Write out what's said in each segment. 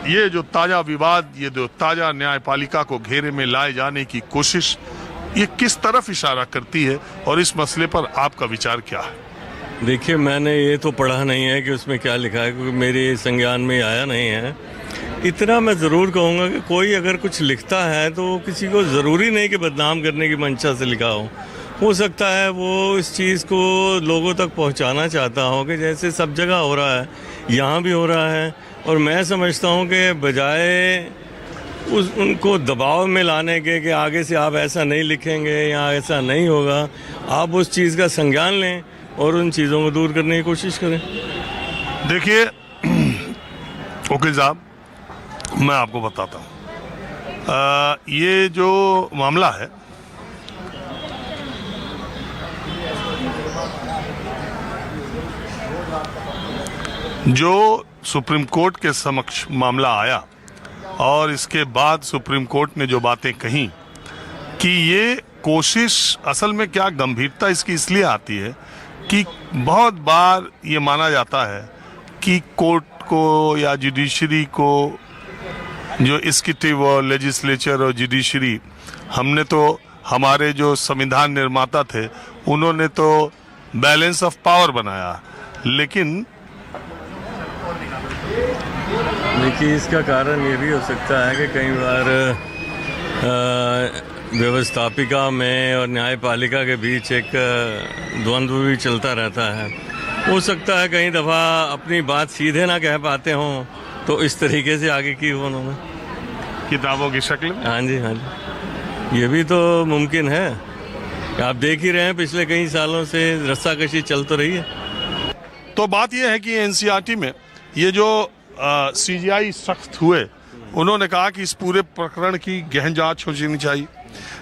ये जो ताजा विवाद, ये जो ताजा न्यायपालिका को घेरे में लाए जाने की कोशिश, ये किस तरफ इशारा करती है और इस मसले पर आपका विचार क्या है? देखिए, मैंने ये तो पढ़ा नहीं है कि उसमें क्या लिखा है, क्योंकि मेरे संज्ञान में आया नहीं है। इतना मैं ज़रूर कहूँगा कि कोई अगर कुछ लिखता है तो किसी को ज़रूरी नहीं कि बदनाम करने की मंशा से लिखा हो सकता है वो इस चीज़ को लोगों तक पहुँचाना चाहता हो कि जैसे सब जगह हो रहा है, यहाँ भी हो रहा है। और मैं समझता हूँ कि बजाय उनको दबाव में लाने के कि आगे से आप ऐसा नहीं लिखेंगे या ऐसा नहीं होगा, आप उस चीज़ का संज्ञान लें और उन चीज़ों को दूर करने की कोशिश करें। देखिए वकील साहब, मैं आपको बताता हूँ, ये जो मामला है, जो सुप्रीम कोर्ट के समक्ष मामला आया और इसके बाद सुप्रीम कोर्ट ने जो बातें कही कि ये कोशिश, असल में क्या गंभीरता इसकी इसलिए आती है कि बहुत बार ये माना जाता है कि कोर्ट को या जुडिशरी को, जो एग्जीक्यूटिव और लेजिस्लेचर और जुडिशरी, हमने तो, हमारे जो संविधान निर्माता थे उन्होंने तो बैलेंस ऑफ पावर बनाया, लेकिन देखिए इसका कारण ये भी हो सकता है कि कई बार व्यवस्थापिका में और न्यायपालिका के बीच एक द्वंद्व भी चलता रहता है। हो सकता है कई दफ़ा अपनी बात सीधे ना कह पाते हों, तो इस तरीके से आगे की हो उन्होंने किताबों की शक्ल में। हाँ जी, हाँ जी, ये भी तो मुमकिन है। आप देख ही रहे हैं पिछले कई सालों से रस्साकशी चल तो रही है। तो बात यह है कि एनसीईआरटी में ये जो सीजीआई सख्त हुए, उन्होंने कहा कि इस पूरे प्रकरण की गहन जांच होनी चाहिए।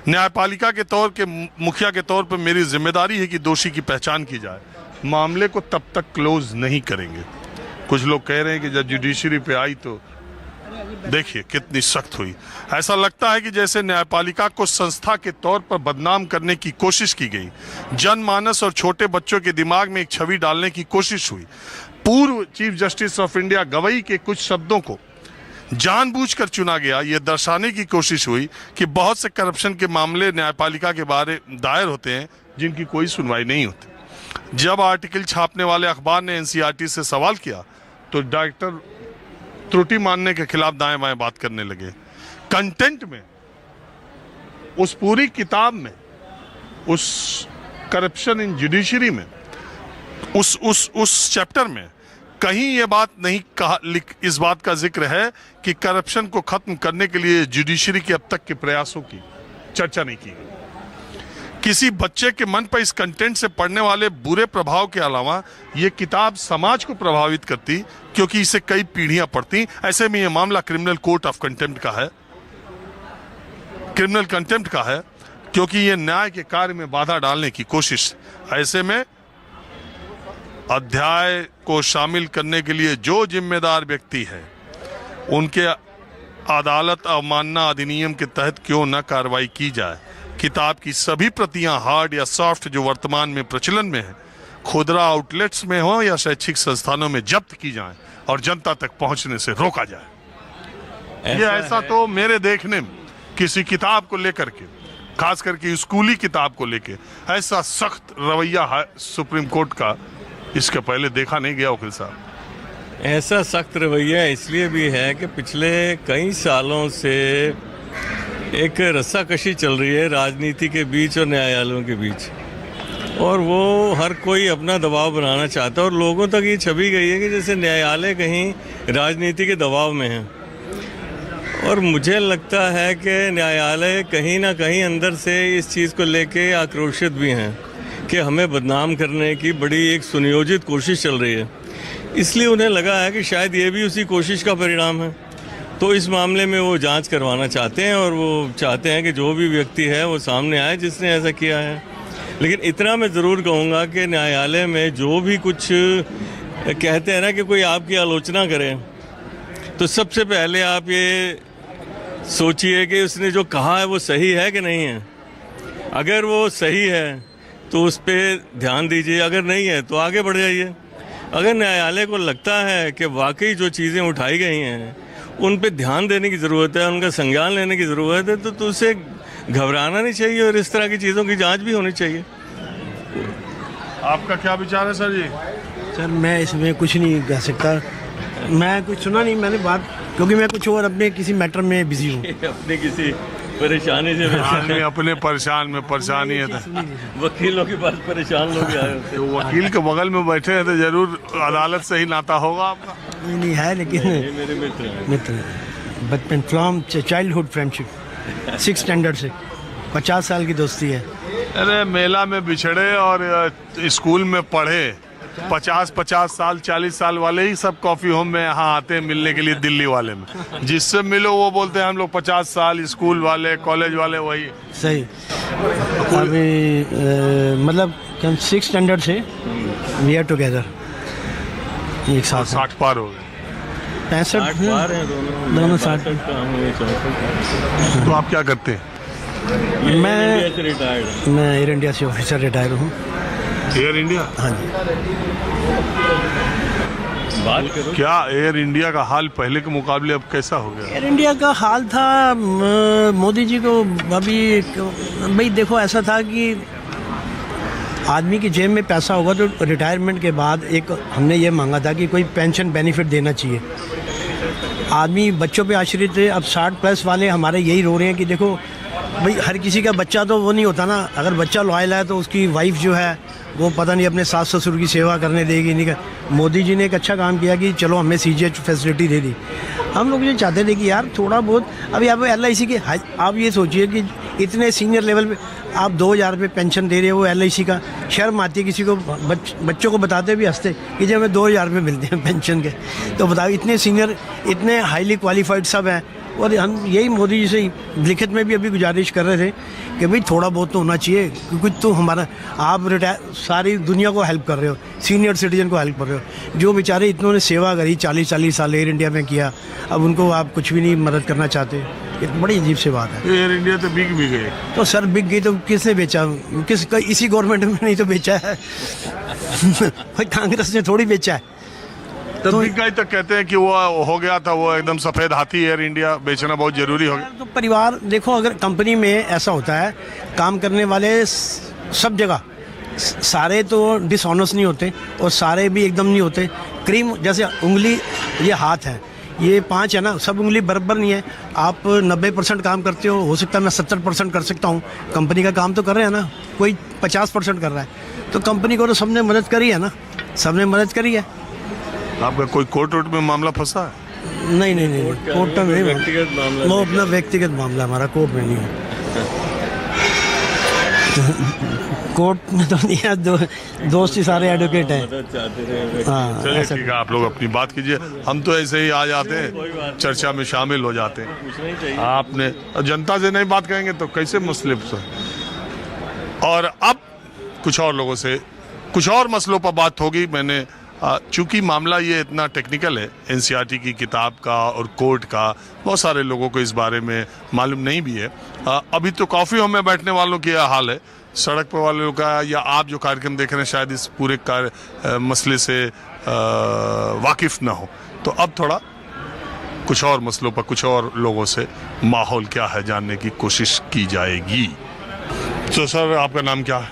न्यायपालिका के तौर के मुखिया के तौर पर मेरी जिम्मेदारी है कि दोषी की पहचान की जाए। मामले को तब तक क्लोज नहीं करेंगे। कुछ लोग कह रहे हैं कि जब जुडिशरी पे आई तो देखिए कितनी सख्त हुई। ऐसा लगता है कि जैसे न्यायपालिका को संस्था के तौर पर बदनाम करने की कोशिश की गई, जनमानस और छोटे बच्चों के दिमाग में एक छवि डालने की कोशिश हुई। पूर्व chief justice of India Gavai के कुछ शब्दों को जानबूझकर चुना गया, यह दर्शाने की कोशिश हुई कि बहुत से करप्शन के मामले न्यायपालिका के बारे दायर होते हैं जिनकी कोई सुनवाई नहीं होती। जब आर्टिकल छापने वाले अखबार ने एनसीईआरटी से सवाल किया तो डायरेक्टर त्रुटि मानने के खिलाफ दाएं बाएं बात करने लगे। कंटेंट में, उस पूरी किताब में, उस करप्शन इन जुडिशरी में, उस चैप्टर में कहीं ये बात नहीं कहा, इस बात का जिक्र है कि करप्शन को खत्म करने के लिए जुडिशरी के अब तक के प्रयासों की चर्चा नहीं की गई। किसी बच्चे के मन पर इस कंटेंट से पड़ने वाले बुरे प्रभाव के अलावा ये किताब समाज को प्रभावित करती, क्योंकि इसे कई पीढ़ियां पढ़ती। ऐसे में ये मामला क्रिमिनल कोर्ट ऑफ कंटेम्प्ट का है, क्रिमिनल कंटेम्प्ट का है, क्योंकि ये न्याय के कार्य में बाधा डालने की कोशिश। ऐसे में अध्याय को शामिल करने के लिए जो जिम्मेदार व्यक्ति है, उनके अदालत अवमानना अधिनियम के तहत क्यों न कार्रवाई की जाए। किताब की सभी प्रतियां, हार्ड या सॉफ्ट, जो वर्तमान में प्रचलन में है, खुदरा आउटलेट्स में हो या शैक्षिक संस्थानों में जब्त की जाएं और जनता तक पहुंचने से रोका जाए। ये ऐसा तो मेरे देखने में किसी किताब को लेकर के, खास करके स्कूली किताब को लेकर, ऐसा सख्त रवैया है सुप्रीम कोर्ट का, इसके पहले देखा नहीं गया वकील साहब। ऐसा सख्त रवैया इसलिए भी है कि पिछले कई सालों से एक रस्साकशी चल रही है राजनीति के बीच और न्यायालयों के बीच, और वो हर कोई अपना दबाव बनाना चाहता है और लोगों तक ये छवि गई है कि जैसे न्यायालय कहीं राजनीति के दबाव में है। और मुझे लगता है कि न्यायालय कहीं ना कहीं अंदर से इस चीज़ को लेके आक्रोशित भी हैं कि हमें बदनाम करने की बड़ी एक सुनियोजित कोशिश चल रही है। इसलिए उन्हें लगा है कि शायद ये भी उसी कोशिश का परिणाम है। तो इस मामले में वो जांच करवाना चाहते हैं और वो चाहते हैं कि जो भी व्यक्ति है वो सामने आए जिसने ऐसा किया है। लेकिन इतना मैं ज़रूर कहूँगा कि न्यायालय में जो भी कुछ कहते हैं ना कि कोई आपकी आलोचना करे, तो सबसे पहले आप ये सोचिए कि उसने जो कहा है वो सही है कि नहीं है। अगर वो सही है तो उस पर ध्यान दीजिए, अगर नहीं है तो आगे बढ़ जाइए। अगर न्यायालय को लगता है कि वाकई जो चीज़ें उठाई गई हैं उन पे ध्यान देने की ज़रूरत है, उनका संज्ञान लेने की ज़रूरत है, तो उसे घबराना नहीं चाहिए और इस तरह की चीज़ों की जांच भी होनी चाहिए। आपका क्या विचार है सर जी? सर मैं इसमें कुछ नहीं कह सकता, मैं कुछ सुना नहीं मैंने बात, क्योंकि मैं कुछ और अपने किसी मैटर में बिजी हूँ। अपने किसी परेशानी से आदमी अपने परेशान में परेशानी है तो वकीलों के पास परेशान लोग आए होते हैं। वकील के बगल में बैठे हैं तो जरूर अदालत से ही नाता होगा आपका। नहीं है, लेकिन ये मेरे मित्र हैं। मित्र बचपन फ्रॉम चाइल्डहुड फ्रेंडशिप 6 स्टैंडर्ड से 50 साल की दोस्ती है। अरे मेला में बिछड़े और स्कूल में पढ़े 50 साल 40 साल वाले ही सब कॉफी होम में यहाँ आते हैं मिलने के लिए, दिल्ली वाले में जिससे मिलो वो बोलते हैं हम लोग 50 साल, स्कूल वाले कॉलेज वाले वही। सही। अभी मतलब हम 6 स्टैंडर्ड से वी आर टुगेदर एक साथ 60 पार हो गए। 65 पार हैं दोनों 60। तो आप क्या करते हैं? मैं रिटायर्ड मैं एयर इंडिया से ऑफिसर रिटायर हूँ। Air India? हाँ जी। बात करो। क्या एयर इंडिया का हाल पहले के मुकाबले अब कैसा हो गया? एयर इंडिया का हाल था मोदी जी को अभी भाई देखो ऐसा था कि आदमी की जेब में पैसा होगा तो रिटायरमेंट के बाद एक हमने ये मांगा था कि कोई पेंशन बेनिफिट देना चाहिए। आदमी बच्चों पे आश्रित है, अब 60+ वाले हमारे यही रो रहे हैं कि देखो भाई हर किसी का बच्चा तो वो नहीं होता ना, अगर बच्चा लॉयल है तो उसकी वाइफ जो है वो पता नहीं अपने सास ससुर की सेवा करने देगी नहीं। मोदी जी ने एक अच्छा काम किया कि चलो हमें CGH फैसिलिटी दे दी। हम लोग ये चाहते थे कि यार थोड़ा बहुत अभी आप LIC के आप ये सोचिए कि इतने सीनियर लेवल पे आप 2000 रुपये पेंशन दे रहे हो LIC का, शर्म आती है किसी को, बच्चों को बताते भी हंसते कि जब हमें 2000 रुपये मिलते हैं पेंशन के। तो बताओ इतने सीनियर इतने हाईली क्वालिफाइड सब हैं, और हम यही मोदी जी से लिखित में भी अभी गुजारिश कर रहे थे कि भाई थोड़ा बहुत तो होना चाहिए, क्योंकि तो हमारा आप रिटायर सारी दुनिया को हेल्प कर रहे हो, सीनियर सिटीजन को हेल्प कर रहे हो, जो बेचारे इतनों ने सेवा करी 40 साल एयर इंडिया में किया, अब उनको आप कुछ भी नहीं मदद करना चाहते। ये बड़ी अजीब सी बात है। एयर इंडिया तो बिक भी गई। तो सर बिक गई तो किसने बेचा? इसी गवर्नमेंट में नहीं तो बेचा है भाई कांग्रेस ने थोड़ी बेचा है। तो बिक गई तो कहते हैं कि वो हो गया था, वो एकदम सफ़ेद हाथी एयर इंडिया बेचना बहुत ज़रूरी हो गया। तो परिवार देखो, अगर कंपनी में ऐसा होता है काम करने वाले सब जगह सारे तो डिसऑनेस्ट नहीं होते और सारे भी एकदम नहीं होते। क्रीम जैसे उंगली, ये हाथ है, ये 5 है ना, सब उंगली बराबर नहीं है। आप 90% काम करते हो सकता है मैं 70% कर सकता हूँ। कंपनी का काम तो कर रहे हैं ना, कोई 50% कर रहा है, तो कंपनी को तो सबने मदद करी है ना, सबने मदद करी है। आपका कोई कोर्ट वोट में मामला फंसा है? नहीं कोर्ट में नहीं, व्यक्तिगत मामला वो अपना व्यक्तिगत मामला, हमारा कोर्ट में नहीं है। कोर्ट में तो नहीं है, दोस्त ही सारे एडवोकेट हैं। हाँ चलिए ऐसा ठीक है, आप लोग अपनी बात कीजिए, हम तो ऐसे ही आ जाते हैं, चर्चा में शामिल हो जाते हैं। आपने जनता से नहीं बात करेंगे तो कैसे मसले से? और अब कुछ और लोगों से कुछ और मसलों पर बात होगी। मैंने चूंकि मामला ये इतना टेक्निकल है, NCERT की किताब का और कोर्ट का, बहुत सारे लोगों को इस बारे में मालूम नहीं भी है। अभी तो कॉफ़ी होम में बैठने वालों की यह हाल है, सड़क पर वालों का, या आप जो कार्यक्रम देख रहे हैं शायद इस पूरे मसले से वाकिफ़ ना हो। तो अब थोड़ा कुछ और मसलों पर कुछ और लोगों से माहौल क्या है जानने की कोशिश की जाएगी। तो सर आपका नाम क्या है?